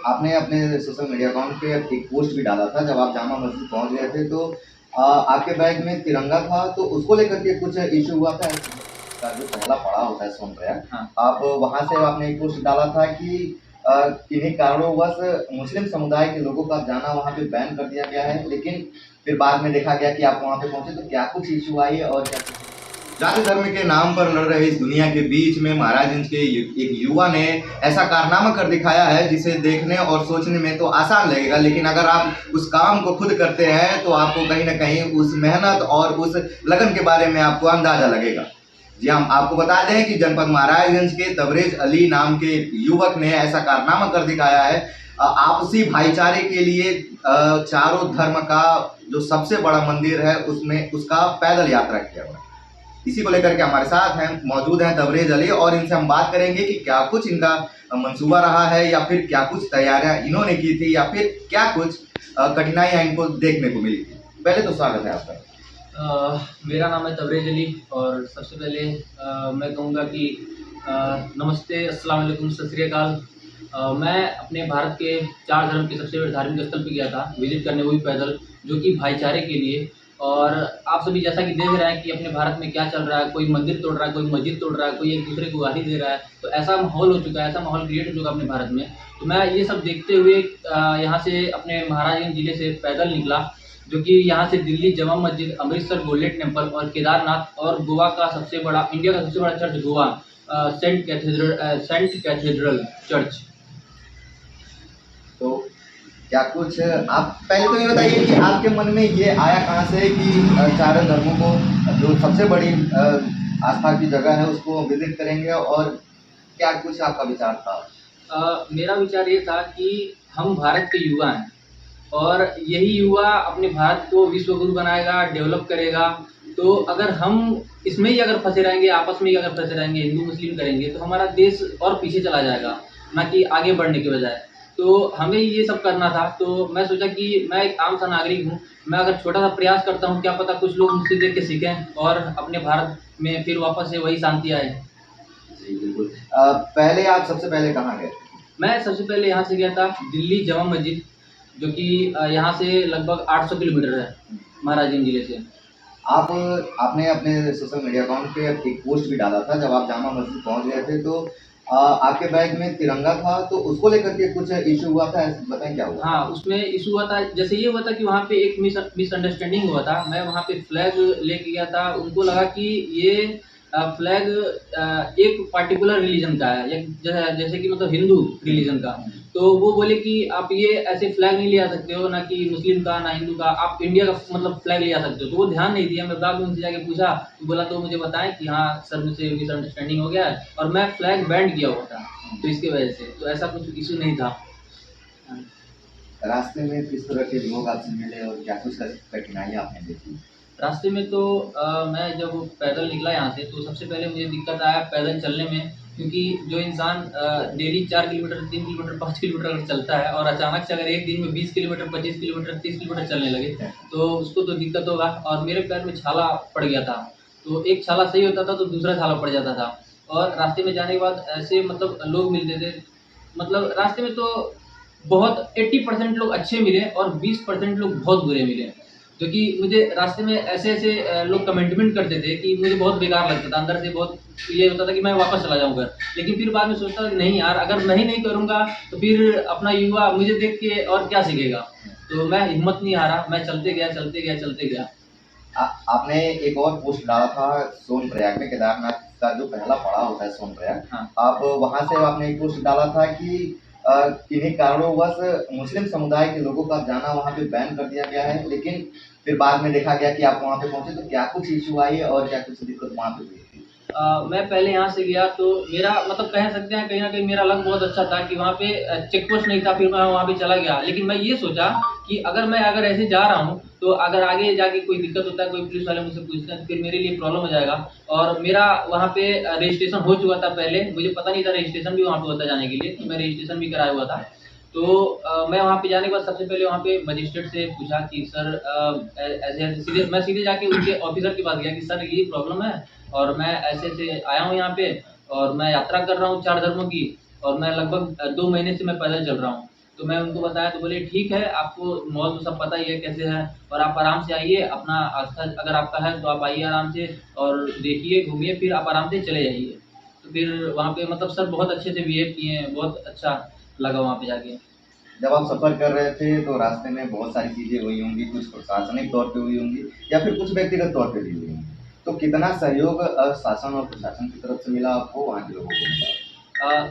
आपने अपने social media account पे एक पोस्ट भी डाला था जब आप जामा मस्जिद पहुंच गए थे तो आपके बैग में तिरंगा था तो उसको लेकर के कुछ इशू हुआ था का जो पहला पड़ाव होता है सोनप्रयाग। हाँ। आप वहां से आपने एक पोस्ट डाला था कि किन्हीं कारणोंवश मुस्लिम समुदाय के लोगों का जाना वहां पे बैन कर दिया गया है, लेकिन फिर बाद में देखा गया कि आप वहां पे पहुंचे तो क्या कुछ इशू आई और क्या कुछ जाति धर्म के नाम पर लड़ रहे इस दुनिया के बीच में महाराजगंज के एक युवा ने ऐसा कारनामा कर दिखाया है जिसे देखने और सोचने में तो आसान लगेगा, लेकिन अगर आप उस काम को खुद करते हैं तो आपको कहीं ना कहीं उस मेहनत और उस लगन के बारे में आपको अंदाजा लगेगा। जी हम आपको बता दें कि जनपद महाराजगंज के तबरेज अली नाम के युवक ने ऐसा कारनामा कर दिखाया है। आपसी भाईचारे के लिए चारों धर्म का जो सबसे बड़ा मंदिर है उसमें उसका पैदल यात्रा किया हुआ है। इसी को लेकर के हमारे साथ हैं मौजूद हैं तबरेज अली और इनसे हम बात करेंगे कि क्या कुछ इनका मंसूबा रहा है या फिर क्या कुछ तैयारियां इन्होंने की थी या फिर क्या कुछ कठिनाइयां इनको देखने को मिली थी। पहले तो स्वागत है आपका। मेरा नाम है तबरेज अली और सबसे पहले मैं कहूँगा कि नमस्ते, अस्सलाम वालेकुम, सत श्री अकाल। मैं अपने भारत के चार धर्म के सबसे बड़े धार्मिक स्थल पे गया था विजिट करने, वो भी पैदल, जो कि भाईचारे के लिए। और आप सभी जैसा कि देख रहे हैं कि अपने भारत में क्या चल रहा है, कोई मंदिर तोड़ रहा है, कोई मस्जिद तोड़ रहा है, कोई एक दूसरे को गाली दे रहा है, तो ऐसा माहौल हो चुका है, ऐसा माहौल क्रिएट हो चुका है अपने भारत में। तो मैं ये सब देखते हुए यहाँ से अपने महाराजगंज जिले से पैदल निकला, जो कि यहाँ से दिल्ली जमा मस्जिद, अमृतसर गोल्डन टेम्पल और केदारनाथ और गोवा का सबसे बड़ा, इंडिया का सबसे बड़ा church Goa, saint cathedral church. तो क्या कुछ आप पहले तो ये बताइए कि आपके मन में ये आया कहाँ से कि चारों धर्मों को जो सबसे बड़ी आस्था की जगह है उसको विजिट करेंगे और क्या कुछ आपका विचार था? मेरा विचार ये था कि हम भारत के युवा हैं और यही युवा अपने भारत को विश्व गुरु बनाएगा, डेवलप करेगा। तो अगर हम इसमें ही अगर फंसे रहेंगे, आपस में ही अगर फंसे रहेंगे, हिंदू मुस्लिम करेंगे, तो हमारा देश और पीछे चला जाएगा, ना कि आगे बढ़ने के बजाय। तो हमें ये सब करना था। तो मैं सोचा कि मैं एक आम सा नागरिक हूँ, मैं अगर छोटा सा प्रयास करता हूँ, क्या पता कुछ लोग मुझसे देख के सीखें और अपने भारत में फिर वापस से वही शांति आए। जी बिल्कुल। पहले आप सबसे पहले कहाँ गए? मैं सबसे पहले यहाँ से गया था दिल्ली जमा मस्जिद, जो कि यहाँ से लगभग 800 किलोमीटर है महाराजगंज जिले से। आपने अपने सोशल मीडिया अकाउंट पे एक पोस्ट भी डाला था जब आप जामा मस्जिद पहुंच गए थे तो आपके बैग में तिरंगा था तो उसको लेकर के कुछ इशू हुआ था, बताएं क्या हुआ? हाँ, उसमें इशू हुआ था, जैसे ये हुआ था कि वहाँ पे एक मिसअंडरस्टैंडिंग हुआ था। मैं वहाँ पे फ्लैग लेके गया था, उनको लगा कि ये फ्लैग एक पार्टिकुलर रिलीजन का है, जैसे कि मतलब हिंदू रिलीजन का। तो वो बोले कि आप ये ऐसे फ्लैग नहीं ले आ सकते हो, ना कि मुस्लिम का ना हिंदू का, आप इंडिया का मतलब फ्लैग ले आ सकते हो। तो वो ध्यान नहीं दिया। मैं बाद में उनसे जाके पूछा तो बोला तो मुझे बताएं कि हाँ सर, मुझसे मिसअंडरस्टैंडिंग हो गया है और मैं फ्लैग बैंड किया हुआ था, तो इसकी वजह से तो ऐसा कुछ इशू नहीं था। रास्ते में किस तरह के लोग आपसे मिले और क्या कुछ कठिनाइयाँ आपने देखी? रास्ते में तो मैं जब पैदल निकला यहाँ से तो सबसे पहले मुझे दिक्कत आया पैदल चलने में, क्योंकि जो इंसान डेली 4 किलोमीटर, 3 किलोमीटर, 5 किलोमीटर अगर चलता है और अचानक से अगर एक दिन में 20 किलोमीटर, 25 किलोमीटर, 30 किलोमीटर चलने लगे तो उसको तो दिक्कत होगा। और मेरे पैर में छाला पड़ गया था, तो एक छाला सही होता था तो दूसरा छाला पड़ जाता था। और रास्ते में जाने के बाद ऐसे मतलब लोग मिलते थे, मतलब रास्ते में तो बहुत 80% लोग अच्छे मिले और 20% लोग बहुत बुरे मिले, जो कि मुझे रास्ते में ऐसे लोग कमेंटमेंट करते थे कि मुझे बहुत बेकार लगता था, अंदर से बहुत ये होता था कि मैं वापस चला जाऊँ घर। लेकिन फिर बाद में सोचता था कि नहीं यार, अगर मैं ही नहीं करूँगा तो फिर अपना युवा मुझे देख के और क्या सीखेगा। तो मैं हिम्मत नहीं हारा, मैं चलते गया, चलते गया, चलते गया। आपने एक और पोस्ट डाला था सोनप्रयाग में, केदारनाथ का जो पहला पड़ाव होता है सोनप्रयाग। हाँ। आप वहां से आपने एक पोस्ट डाला था कि किन्हीं कारणोंवश मुस्लिम समुदाय के लोगों का जाना वहां पे बैन कर दिया गया है, लेकिन फिर बाद में देखा गया कि आप वहां पे पहुंचे तो क्या कुछ इशू आई और क्या कुछ दिक्कत वहां पे हुई? मैं पहले यहाँ से गया तो मेरा मतलब कह सकते हैं कहीं न कहीं मेरा लक बहुत अच्छा था कि वहाँ पे चेक पोस्ट नहीं था, फिर मैं वहाँ पे चला गया। लेकिन मैं ये सोचा कि अगर ऐसे जा रहा हूँ तो अगर आगे जाके कोई दिक्कत होता है, कोई पुलिस वाले मुझसे पूछते हैं तो फिर मेरे लिए प्रॉब्लम हो जाएगा। और मेरा वहाँ पे रजिस्ट्रेशन हो चुका था पहले, मुझे पता नहीं था रजिस्ट्रेशन भी वहाँ पे होता है जाने के लिए, तो मैं रजिस्ट्रेशन भी कराया हुआ था। तो मैं वहाँ पे जाने के बाद सबसे पहले वहाँ पे मजिस्ट्रेट से पूछा कि सर ऐसे-ऐसे, सीधे जाके उनके ऑफ़िसर के पास गया कि सर ये प्रॉब्लम है और मैं ऐसे-ऐसे आया हूँ यहाँ पे और मैं यात्रा कर रहा हूँ 4 धर्मों की और मैं लगभग 2 महीने से मैं पैदल चल रहा हूँ। तो मैं उनको बताया तो बोले ठीक है, आपको मॉल तो सब पता ही है कैसे है, और आप आराम से आइए, अपना आस्था अगर आपका है तो आप आइए आराम से और देखिए, घूमिए, फिर आप आराम से चले जाइए। तो फिर वहाँ पे मतलब सर बहुत अच्छे से बिहेव किए हैं, बहुत अच्छा लगा वहाँ पे जाके। जब आप सफ़र कर रहे थे तो रास्ते में बहुत सारी चीज़ें हुई होंगी, कुछ प्रशासनिक तौर पे हुई होंगी या फिर कुछ व्यक्तिगत तौर पे भी हुई होंगी। तो कितना सहयोग शासन और प्रशासन की तरफ से मिला आपको, वहाँ के लोगों को मिला?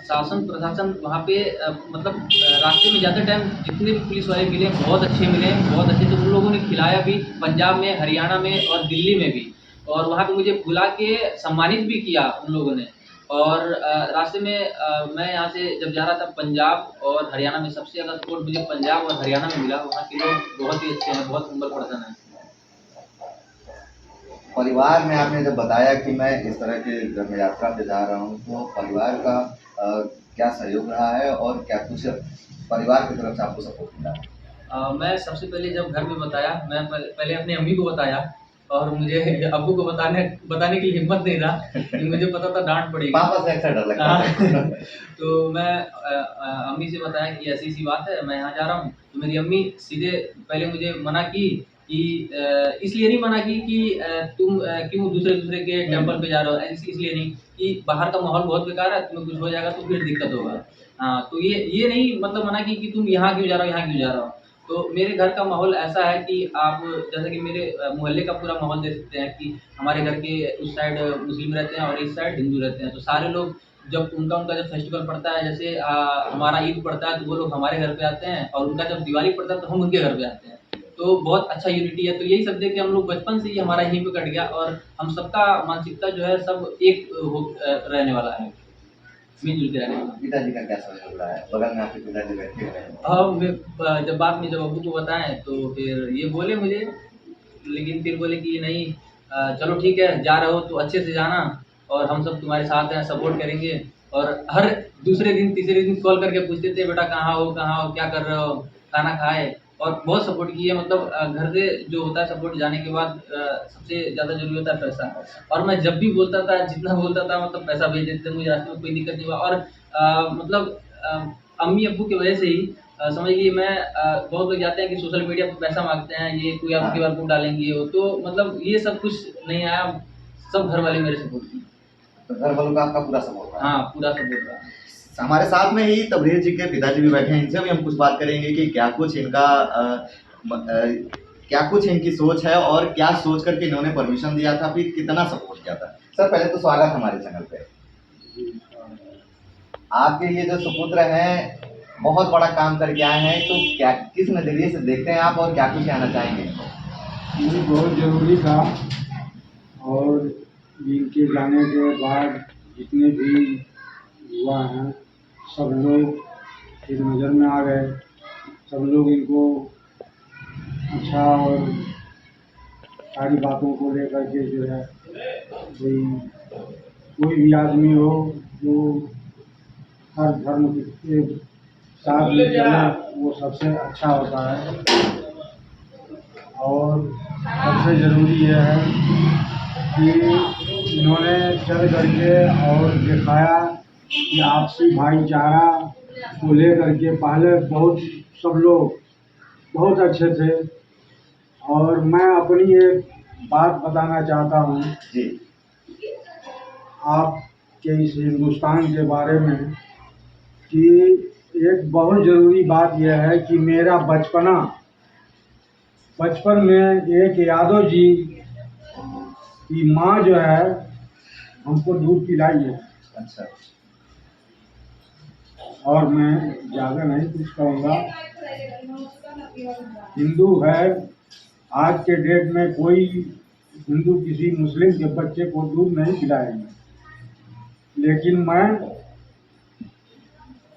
शासन प्रशासन वहाँ पे मतलब रास्ते में जाते टाइम जितने भी पुलिस वाले मिले बहुत अच्छे मिले, बहुत अच्छे। तो उन लोगों ने खिलाया भी, पंजाब में, हरियाणा में और दिल्ली में भी। और वहाँ पे मुझे बुला के सम्मानित भी किया उन लोगों ने। और रास्ते में मैं यहाँ से जब जा रहा था पंजाब और हरियाणा में, सबसे ज़्यादा सपोर्ट मुझे पंजाब और हरियाणा में मिला। वहाँ के लोग बहुत ही अच्छे हैं, बहुत हम्बल पर्सन हैं। परिवार में आपने जब बताया कि मैं इस तरह के जब यात्रा पे जा रहा हूँ, तो परिवार का क्या सहयोग रहा है और क्या कुछ परिवार की तरफ से आपको सपोर्ट मिला? मैं सबसे पहले जब घर में बताया, मैं पहले अपनी अम्मी को बताया, और मुझे अब्बू को बताने बताने की हिम्मत नहीं था कि मुझे पता था डाँट पड़ेगी। पापा से अक्सर डर लगता हाँ, है। तो मैं अम्मी से बताया कि ऐसी-ऐसी बात है, मैं यहाँ जा रहा हूँ। तो मेरी अम्मी सीधे पहले मुझे मना की कि इसलिए नहीं मना की कि तुम क्यों दूसरे-दूसरे के टेम्पल पे जा रहे हो, इसलिए नहीं कि बाहर का माहौल बहुत बेकार है, तुम्हें कुछ हो जाएगा तो फिर दिक्कत होगा। हाँ, तो ये नहीं मतलब मना की कि तुम यहाँ क्यों जा रहे हो, यहाँ क्यों जा रहे हो। तो मेरे घर का माहौल ऐसा है कि आप जैसे कि मेरे मोहल्ले का पूरा माहौल देख सकते हैं कि हमारे घर के उस साइड मुस्लिम रहते हैं और इस साइड हिंदू रहते हैं। तो सारे लोग जब उनका उनका जब फेस्टिवल पड़ता है, जैसे हमारा ईद पड़ता है तो वो लोग हमारे घर पे आते हैं, और उनका जब दिवाली पड़ता है तो हम उनके घर पे आते हैं। तो बहुत अच्छा यूनिटी है। तो यही सब देख के हम लोग बचपन से ही हमारा यहीं पे कट गया, और हम सबका मानसिकता जो है सब एक रहने वाला है, मिल-जुल के रहने वाला है। पिताजी का क्या सहयोग रहा है? बगल में आपके पिताजी बैठे हुए हैं। हाँ, जब बाद में जब अब्बू को बताएँ तो फिर ये बोले मुझे, लेकिन फिर बोले कि नहीं, चलो ठीक है, जा रहे हो तो अच्छे से जाना, और हम सब तुम्हारे साथ हैं, सपोर्ट करेंगे। और हर दूसरे दिन, तीसरे दिन कॉल करके पूछते थे, बेटा कहाँ हो, क्या कर रहे हो, खाना खाए? और बहुत सपोर्ट किए, मतलब घर से जो होता है सपोर्ट जाने के बाद सबसे ज़्यादा ज़रूरी होता है पैसा। और मैं जब भी बोलता था, जितना बोलता था मतलब पैसा भेज देते थे, मुझे रास्ते में कोई दिक्कत नहीं हुआ। और मतलब अम्मी-अब्बू की वजह से ही समझ लीजिए मैं बहुत लोग जाते हैं कि सोशल मीडिया पे पैसा माँगते हैं, ये कोई आप हाँ, क्यूआर कोड डालेंगे ये वो, तो मतलब ये सब कुछ नहीं आया, सब घर वाले मेरे सपोर्ट किए। तो घर वालों का आपका पूरा सपोर्ट रहा। हाँ, पूरा सपोर्ट रहा। हमारे साथ में ही तबरेज़ जी के पिताजी भी बैठे हैं, इनसे भी हम कुछ बात करेंगे कि क्या कुछ इनका क्या कुछ इनकी सोच है और क्या सोच करके इन्होंने परमिशन दिया था, फिर कितना सपोर्ट किया था। सर पहले तो स्वागत हमारे चैनल पे। आपके ये जो सुपुत्र हैं, बहुत बड़ा काम करके आए हैं, तो क्या किस नज़रिए से देखते हैं आप और क्या कुछ कहना चाहेंगे इनको? ये बहुत ज़रूरी था, और इनके जाने के बाद जितने भी युवा हैं सब लोग एक नज़र में आ गए। सब लोग इनको अच्छा, और सारी बातों को लेकर के जो है कोई भी आदमी हो जो हर धर्म के साथ में चले वो सबसे अच्छा होता है। और सबसे ज़रूरी यह है कि इन्होंने चल करके और दिखाया कि आपसी भाईचारा को लेकर के पहले बहुत सब लोग बहुत अच्छे थे। और मैं अपनी एक बात बताना चाहता हूँ जी। आपके इस हिंदुस्तान के बारे में कि एक बहुत ज़रूरी बात यह है कि मेरा बचपन में एक यादव जी की माँ जो है हमको दूध पिलाई है। अच्छा। और मैं ज़्यादा नहीं कुछ कहूँगा। हिंदू है, आज के डेट में कोई हिंदू किसी मुस्लिम के बच्चे को दूध नहीं पिलाएंगे, लेकिन मैं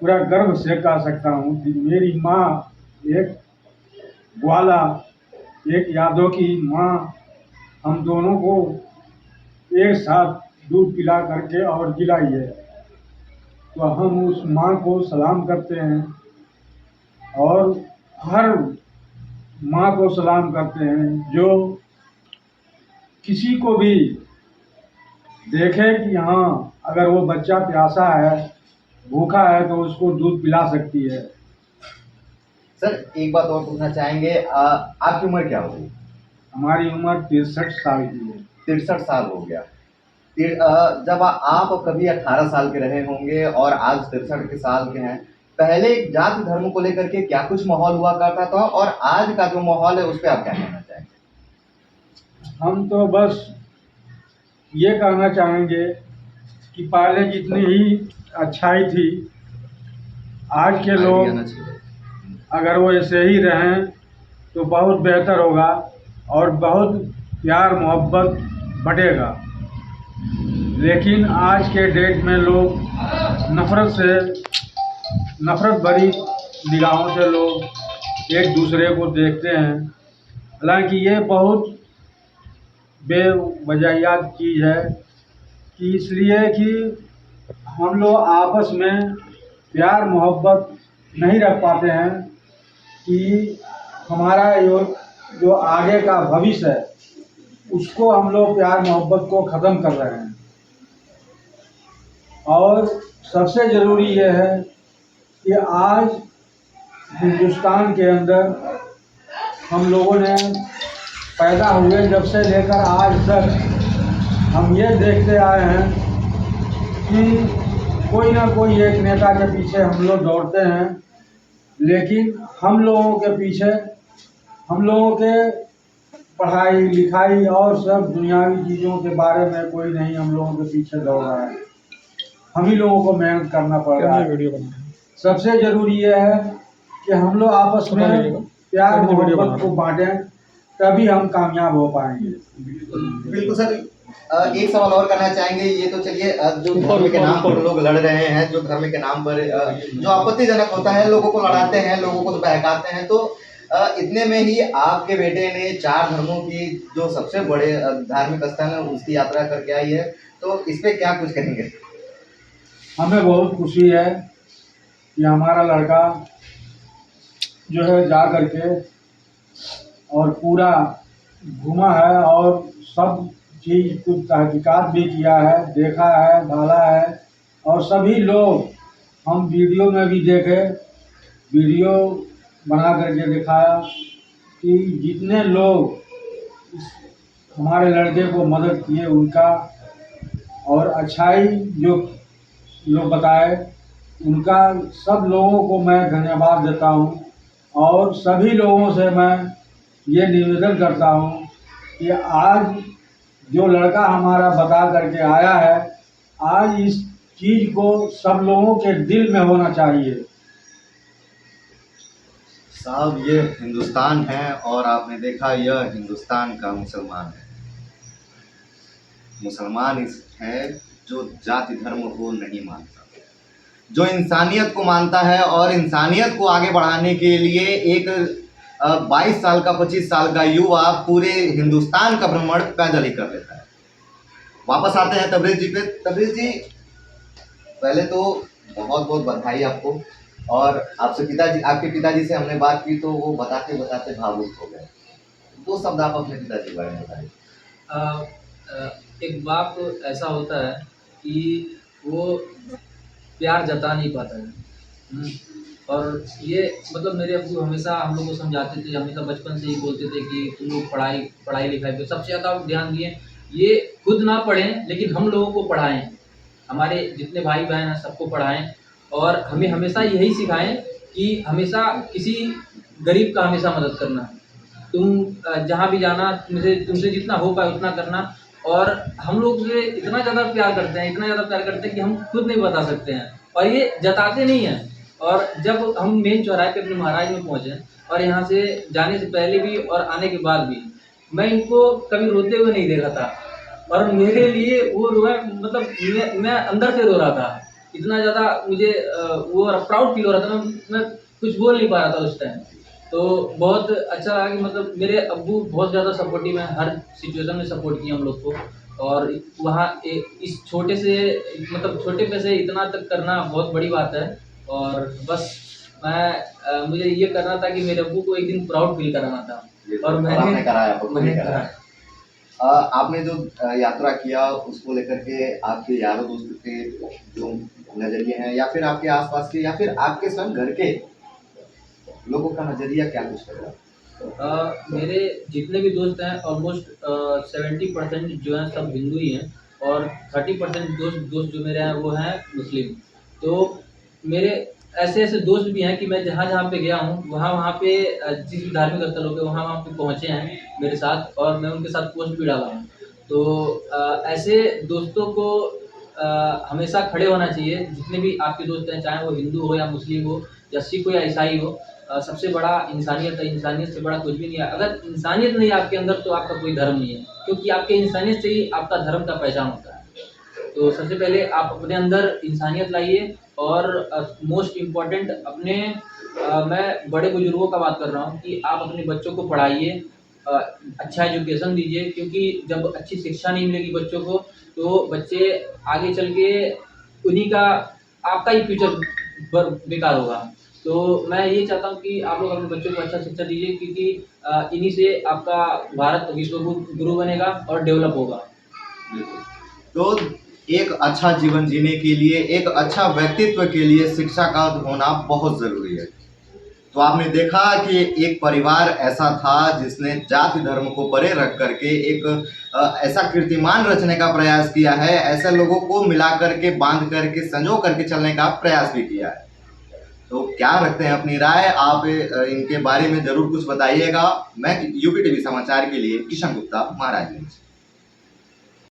पूरा गर्व से कह सकता हूँ कि मेरी माँ एक ग्वाला, एक यादव की माँ, हम दोनों को एक साथ दूध पिला करके और जिलाई है। तो हम उस माँ को सलाम करते हैं, और हर माँ को सलाम करते हैं जो किसी को भी देखे कि हाँ अगर वो बच्चा प्यासा है, भूखा है, तो उसको दूध पिला सकती है। सर एक बात और पूछना चाहेंगे, आपकी उम्र क्या होगी? हमारी उम्र 63 साल की है। 63 साल हो गया। जब आप कभी 18 साल के रहे होंगे और आज 63 के साल के हैं, पहले जाति धर्म को लेकर के क्या कुछ माहौल हुआ करता था और आज का जो माहौल है उस पे आप क्या कहना चाहेंगे? हम तो बस ये कहना चाहेंगे कि पहले जितनी ही अच्छाई थी, आज के लोग अगर वो ऐसे ही रहें तो बहुत बेहतर होगा और बहुत प्यार मोहब्बत बढ़ेगा। लेकिन आज के डेट में लोग नफ़रत भरी निगाहों से लोग एक दूसरे को देखते हैं। हालांकि ये बहुत बेवजहियात चीज़ है कि इसलिए कि हम लोग आपस में प्यार मोहब्बत नहीं रख पाते हैं कि हमारा जो आगे का भविष्य है उसको हम लोग प्यार मोहब्बत को ख़त्म कर रहे हैं। और सबसे ज़रूरी ये है कि आज हिंदुस्तान के अंदर हम लोगों ने पैदा हुए जब से लेकर आज तक हम ये देखते आए हैं कि कोई ना कोई एक नेता के पीछे हम लोग दौड़ते हैं, लेकिन हम लोगों के पीछे हम लोगों के पढ़ाई लिखाई और सब दुनियावी चीज़ों के बारे में कोई नहीं हम लोगों के पीछे दौड़ रहा है। हम ही लोगों को मेहनत करना पड़ रहा है। सबसे ज़रूरी ये है कि हम लोग आपस में प्यार मोहब्बत को बांटें, तभी हम कामयाब हो पाएंगे। बिल्कुल सर, एक सवाल और करना चाहेंगे। ये तो चलिए जो धर्म के नाम पर लोग लड़ रहे हैं, जो धर्म के नाम पर जो आपत्तिजनक होता है, लोगों को लड़ाते हैं, लोगों को बहकाते हैं, तो इतने में ही आपके बेटे ने 4 धर्मों की जो सबसे बड़े धार्मिक स्थल है उसकी यात्रा करके आई है, तो इस पे क्या कुछ कहेंगे? हमें बहुत खुशी है कि हमारा लड़का जो है जा करके और पूरा घूमा है और सब चीज़ कुछ तहकीकात भी किया है, देखा है, भाला है। और सभी लोग हम वीडियो में भी देखे, वीडियो बना करके दिखाया कि जितने लोग हमारे लड़के को मदद किए उनका और अच्छाई जो लोग बताए उनका, सब लोगों को मैं धन्यवाद देता हूँ। और सभी लोगों से मैं ये निवेदन करता हूँ कि आज जो लड़का हमारा बता करके आया है, आज इस चीज़ को सब लोगों के दिल में होना चाहिए। साहब ये हिंदुस्तान है और आपने देखा यह हिंदुस्तान का मुसलमान है। मुसलमान इस है जो जाति धर्म को नहीं मानता, जो इंसानियत को मानता है और इंसानियत को आगे बढ़ाने के लिए एक 22 साल का 25 साल का युवा पूरे हिंदुस्तान का भ्रमण पैदल ही कर लेता है। वापस आते हैं तबरेज़ जी पे। तबरेज़ जी, पहले तो बहुत बहुत बधाई आपको। और आपके पिताजी से हमने बात की तो वो बताते बताते भावुक हो गए। 2 शब्द आप अपने पिताजी के बारे में बताइए। एक बाप ऐसा होता है कि वो प्यार जता नहीं पाता है। और ये मतलब मेरे अब्बू हमेशा हम लोग को समझाते थे, हमेशा बचपन से ही बोलते थे कि तुम लोग पढ़ाई लिखाई पे सबसे ज़्यादा ध्यान दिए। ये खुद ना पढ़ें लेकिन हम लोगों को पढ़ाएं, हमारे जितने भाई बहन हैं सबको पढ़ाएं। और हमें हमेशा यही सिखाएं कि हमेशा किसी गरीब का हमेशा मदद करना। तुम जहाँ भी जाना तुमसे जितना हो पाए उतना करना। और हम लोग से इतना ज़्यादा प्यार करते हैं कि हम खुद नहीं बता सकते हैं और ये जताते नहीं हैं। और जब हम मेन चौराहे पे अपने महाराज में पहुँचे और यहाँ से जाने से पहले भी और आने के बाद भी मैं इनको कभी रोते हुए नहीं देखा था। और मेरे लिए वो रोए, मतलब मैं अंदर से रो रहा था। इतना ज़्यादा मुझे वो प्राउड फील हो रहा था। मैं कुछ बोल नहीं पा रहा था उस टाइम। तो बहुत अच्छा लगा कि मतलब मेरे अब्बू बहुत ज़्यादा सपोर्टिव हैं, हर सिचुएशन में सपोर्ट किया हम लोग को। और वहाँ इस छोटे से मतलब छोटे पे से इतना तक करना बहुत बड़ी बात है। और बस मुझे ये करना था कि मेरे अब्बू को एक दिन प्राउड फील कराना था और आपने कराया, मैंने कराया। आपने जो यात्रा किया उसको लेकर के आपके यारों दोस्तों के जो नज़रिए हैं या फिर आपके आसपास के या फिर आपके स्वयं घर के लोगों का नजरिया क्या कुछ रहेगा? मेरे जितने भी दोस्त हैं ऑलमोस्ट 70% जो हैं सब हिंदू ही हैं, और 30% दोस्त दोस्त जो मेरे हैं वो हैं मुस्लिम। तो मेरे ऐसे ऐसे दोस्त भी हैं कि मैं जहाँ जहाँ पे गया हूँ वहाँ वहाँ पे जिस भी धार्मिक स्थलों पे वहाँ वहाँ पे पहुँचे हैं मेरे साथ, और मैं उनके साथ पोस्ट भी डाला हूँ। तो ऐसे दोस्तों को हमेशा खड़े होना चाहिए। जितने भी आपके दोस्त हैं, चाहे वो हिंदू हो या मुस्लिम हो या सिख हो या ईसाई हो, सबसे बड़ा इंसानियत है। इंसानियत से बड़ा कुछ भी नहीं है। अगर इंसानियत नहीं है आपके अंदर तो आपका कोई धर्म नहीं है, क्योंकि आपके इंसानियत से ही आपका धर्म का पहचान होता है। तो सबसे पहले आप अपने अंदर इंसानियत लाइए, और मोस्ट इम्पॉर्टेंट अपने मैं बड़े बुजुर्गों का बात कर रहा हूँ कि आप अपने बच्चों को पढ़ाइए, अ, अच्छा एजुकेशन दीजिए, क्योंकि जब अच्छी शिक्षा नहीं मिलेगी बच्चों को तो बच्चे आगे चल के उन्हीं का आपका ही फ्यूचर बेकार होगा। तो मैं ये चाहता हूँ कि आप लोग अपने बच्चों को अच्छा शिक्षा दीजिए, क्योंकि इन्हीं से आपका भारत विश्व गुरु बनेगा और डेवलप होगा। तो एक अच्छा जीवन जीने के लिए, एक अच्छा व्यक्तित्व के लिए शिक्षा का होना बहुत जरूरी है। तो आपने देखा कि एक परिवार ऐसा था जिसने जाति धर्म को परे रख करके एक ऐसा कीर्तिमान रचने का प्रयास किया है, ऐसे लोगों को मिला करके, बांध करके, संजो करके चलने का प्रयास भी किया है। तो क्या रखते हैं अपनी राय आप इनके बारे में जरूर कुछ बताइएगा। मैं यूपी टीवी समाचार के लिए किशन गुप्ता, महाराजगंज।